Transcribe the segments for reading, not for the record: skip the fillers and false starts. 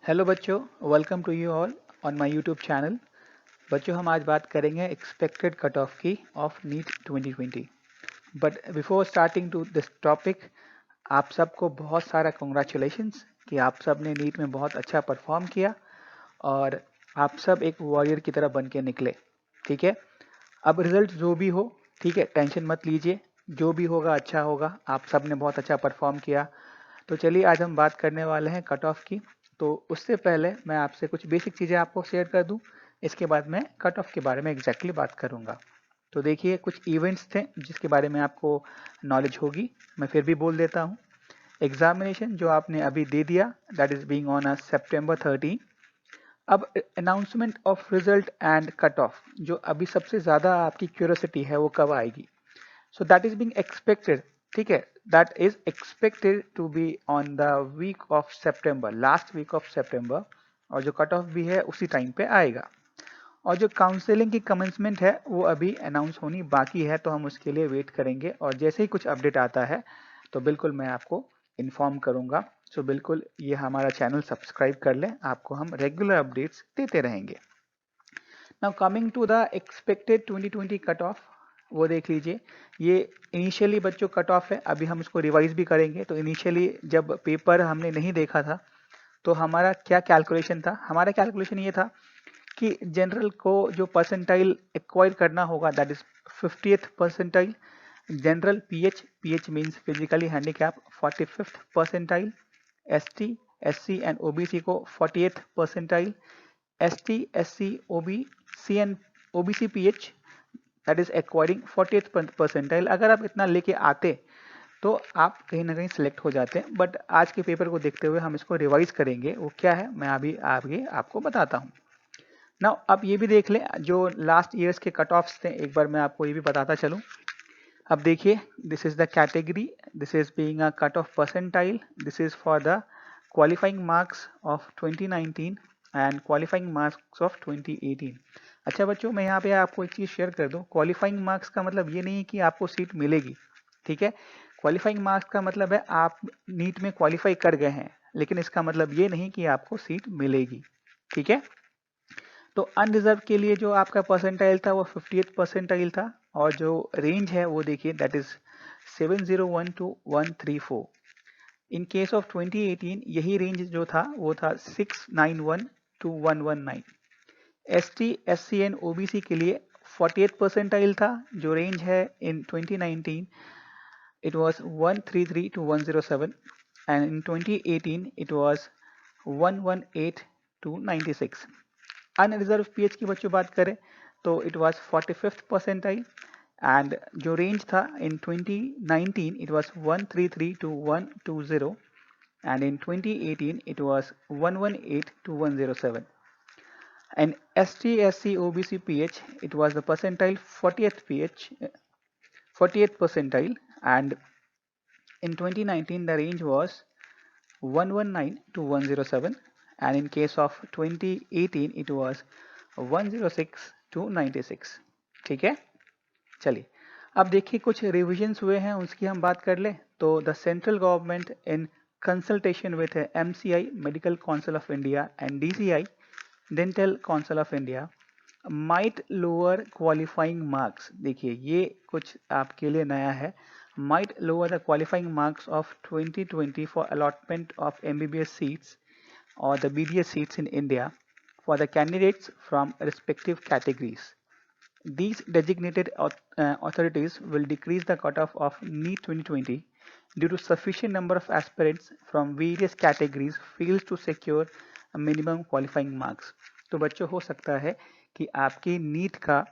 Hello बच्चों, welcome to you all on my YouTube channel. बच्चों, हम आज बात करेंगे एक्सपेक्टेड कट ऑफ की of NEET 2020। But before starting to this topic, आप सबको बहुत सारा कॉन्ग्रेचुलेशंस कि आप सब ने नीट में बहुत अच्छा परफॉर्म किया और आप सब एक वॉरियर की तरह बन के निकले। ठीक है, अब रिजल्ट जो भी हो, ठीक है, टेंशन मत लीजिए, जो भी होगा अच्छा होगा। आप सब ने बहुत अच्छा परफॉर्म किया। तो चलिए आज हम बात करने वाले हैं कट ऑफ की। तो उससे पहले मैं आपसे कुछ बेसिक चीज़ें आपको शेयर कर दूं, इसके बाद मैं कट ऑफ के बारे में एग्जैक्टली बात करूंगा। तो देखिए, कुछ इवेंट्स थे जिसके बारे में आपको नॉलेज होगी, मैं फिर भी बोल देता हूँ। एग्जामिनेशन जो आपने अभी दे दिया, that is being on September 13। अब announcement of result and cut off, जो अभी सबसे ज़्यादा आपकी क्यूरियोसिटी है, वो कब आएगी? So that is being expected, ठीक है, that is expected to be on the week of September, last week of September। और जो कट ऑफ भी है उसी टाइम पे आएगा। और जो काउंसलिंग की कमेंसमेंट है वो अभी अनाउंस होनी बाकी है, तो हम उसके लिए वेट करेंगे और जैसे ही कुछ अपडेट आता है तो बिल्कुल मैं आपको इन्फॉर्म करूंगा। सो बिल्कुल ये हमारा चैनल सब्सक्राइब कर लें, आपको हम रेगुलर अपडेट्स देते रहेंगे। Now coming to the expected 2020 cut off, वो देख लीजिए। ये इनिशियली बच्चों कट ऑफ है, अभी हम इसको रिवाइज भी करेंगे। तो इनिशियली जब पेपर हमने नहीं देखा था तो हमारा क्या कैलकुलेशन था? हमारा कैलकुलेशन ये था कि जनरल को जो परसेंटाइल एक्वायर करना होगा, that is 50th percentile. General pH means physically handicap, 45th percentile. ST, SC and OBC को 48th percentile. ST, SC, OBC and OBC PH, that is acquiring 40th percentile. अगर आप इतना लेके आते तो आप कहीं ना कहीं सिलेक्ट हो जाते हैं। बट आज के पेपर को देखते हुए हम इसको रिवाइज करेंगे, वो क्या है मैं अभी आगे आपको बताता हूँ। नाउ अब ये भी देख लें जो लास्ट ईयर्स के कट ऑफ्स थे, एक बार मैं आपको ये भी बताता चलूँ। अब देखिए, this is the category, this is being a cut off percentile, this is for the qualifying marks of 2019 and qualifying marks of 2018। अच्छा बच्चों, मैं यहाँ पे आपको एक चीज़ शेयर कर दूँ। क्वालिफाइंग मार्क्स का मतलब ये नहीं है कि आपको सीट मिलेगी, ठीक है। क्वालिफाइंग मार्क्स का मतलब है आप नीट में क्वालिफाई कर गए हैं, लेकिन इसका मतलब ये नहीं कि आपको सीट मिलेगी, ठीक है। तो अनरिजर्व के लिए जो आपका परसेंटाइल था वो 50th परसेंटाइल था, और जो रेंज है वो देखिए, that is 701 to 134। In case of 2018 यही रेंज जो था वो था 691 to 119। ST, SC and OBC के लिए 48th परसेंटाइल था, जो रेंज है इन 2019 it was 133 to 107, and in 2018 it was 118 to 96। Unreserved pH की बच्चों बात करें तो it was 45th percentile, and जो रेंज था इन 2019 it was 133 to 120, and in 2018 it was 118 to 107। and ST, SC, OBC PH, it was the percentile 48th percentile, and in 2019 the range was 119 to 107, and in case of 2018 it was 106 to 96। ठीक है, चलिए अब देखिए कुछ revisions हुए हैं उसकी हम बात कर लें। तो the central government in consultation with MCI, medical council of India, and DCI, dental council of India, might lower qualifying marks. देखिए ये कुछ आपके लिए नया है। might lower the qualifying marks of 2020 for allotment of MBBS seats or the BDS seats in India for the candidates from respective categories. These designated authorities will decrease the cutoff of NEET 2020 due to sufficient number of aspirants from various categories fails to secure a minimum qualifying marks। तो बच्चों हो सकता है कि आपकी NEET का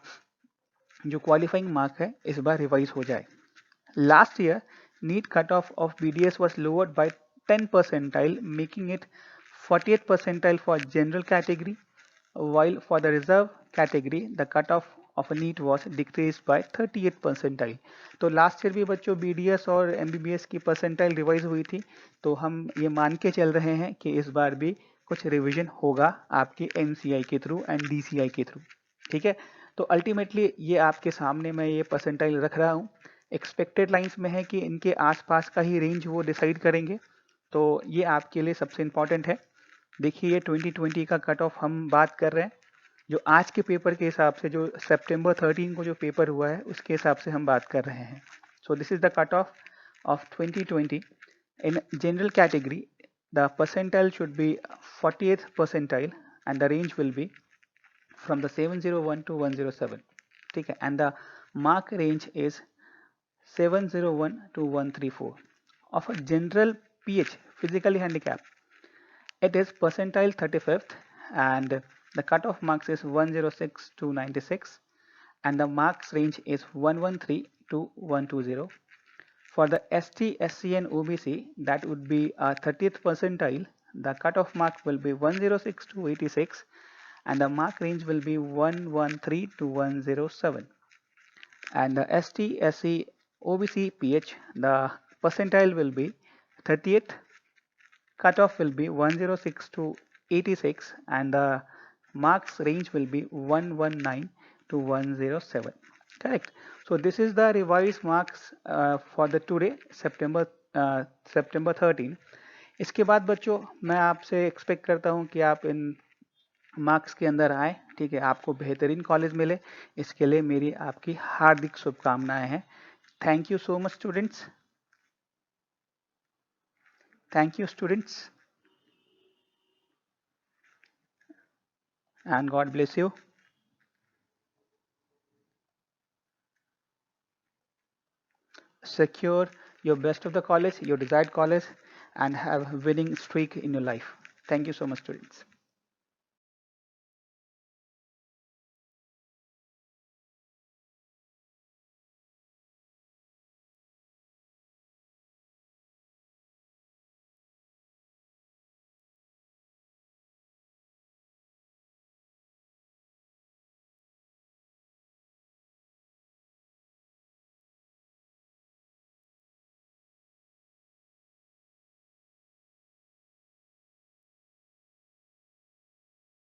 जो qualifying mark है इस बार रिवाइज हो जाए। Last year, NEET cutoff of BDS was lowered by 10 percentile, making it 40th percentile for general category, while for the reserve category, the cutoff of NEET was decreased by 38th percentile। तो last year भी बच्चों BDS और MBBS की percentile revise हुई थी, तो हम ये मान के चल रहे हैं कि इस बार भी कुछ रिवीजन होगा आपके MCI के थ्रू एंड DCI के थ्रू, ठीक है। तो अल्टीमेटली ये आपके सामने मैं ये परसेंटाइल रख रहा हूँ। एक्सपेक्टेड लाइंस में है कि इनके आसपास का ही रेंज वो डिसाइड करेंगे, तो ये आपके लिए सबसे इम्पॉर्टेंट है। देखिए ये 2020 का कट ऑफ हम बात कर रहे हैं, जो आज के पेपर के हिसाब से, जो सितंबर 13 को जो पेपर हुआ है उसके हिसाब से हम बात कर रहे हैं. So this is the cut off 2020. In general category, the percentile should be 40th percentile and the range will be from the 701 to 107. ठीक है, and the mark range is 701 to 134. Of a general PH, physically handicapped, it is percentile 35th and the cutoff marks is 106 to 96 and the marks range is 113 to 120. For the ST, SC and OBC, that would be a 30th percentile. The cutoff mark will be 106 to 86 and the mark range will be 113 to 107. And the ST, SC, OBC, PH, the percentile will be 30th, cutoff will be 106 to 86 and the marks range will be 119 to 107. Correct. So this is the revised marks for the today September 13. इसके बाद बच्चों मैं आपसे expect करता हूँ कि आप इन marks के अंदर आए. ठीक है, आपको बेहतरीन कॉलेज मिले, इसके लिए मेरी आपकी हार्दिक शुभकामनाएं हैं. Thank you so much students. Thank you students and God bless you. Secure your best of the college, your desired college, and have a winning streak in your life. Thank you so much, students.